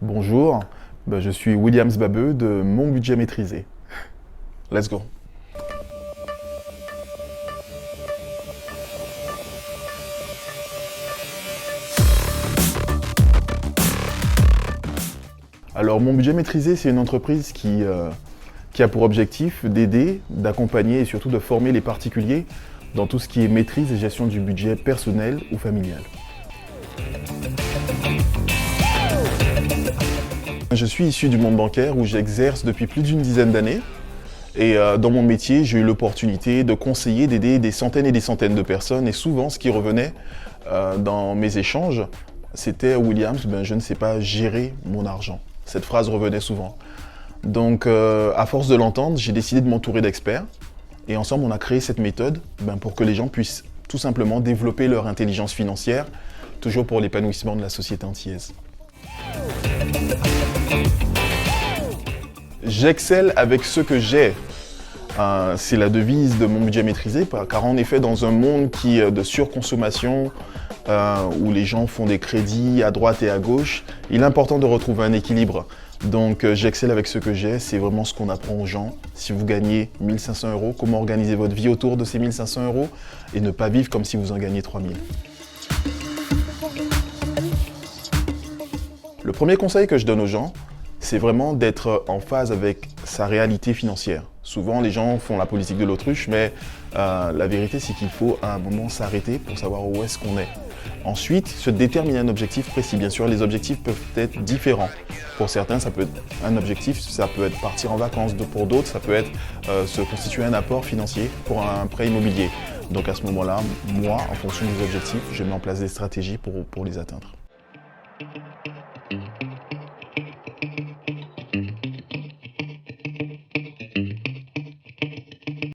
Bonjour, je suis Williams Babeux de Mon Budget Maîtrisé. Let's go. Alors Mon Budget Maîtrisé, c'est une entreprise qui a pour objectif d'aider, d'accompagner et surtout de former les particuliers dans tout ce qui est maîtrise et gestion du budget personnel ou familial. Je suis issu du monde bancaire où j'exerce depuis plus d'une dizaine d'années. Et dans mon métier, j'ai eu l'opportunité de conseiller, d'aider des centaines et des centaines de personnes. Et souvent, ce qui revenait dans mes échanges, c'était Williams, je ne sais pas gérer mon argent. Cette phrase revenait souvent. Donc, à force de l'entendre, j'ai décidé de m'entourer d'experts. Et ensemble, on a créé cette méthode pour que les gens puissent tout simplement développer leur intelligence financière, toujours pour l'épanouissement de la société antillaise. J'excelle avec ce que j'ai. C'est la devise de Mon Budget Maîtrisé, car en effet, dans un monde qui est de surconsommation, où les gens font des crédits à droite et à gauche, il est important de retrouver un équilibre. Donc j'excelle avec ce que j'ai, c'est vraiment ce qu'on apprend aux gens. Si vous gagnez 1 500 €, comment organiser votre vie autour de ces 1 500 € et ne pas vivre comme si vous en gagnez 3 000. Le premier conseil que je donne aux gens, c'est vraiment d'être en phase avec sa réalité financière. Souvent, les gens font la politique de l'autruche, mais la vérité, c'est qu'il faut à un moment s'arrêter pour savoir où est-ce qu'on est. Ensuite, se déterminer un objectif précis. Bien sûr, les objectifs peuvent être différents. Pour certains, ça peut être un objectif, ça peut être partir en vacances. Pour d'autres, ça peut être se constituer un apport financier pour un prêt immobilier. Donc à ce moment-là, moi, en fonction des objectifs, je mets en place des stratégies pour les atteindre.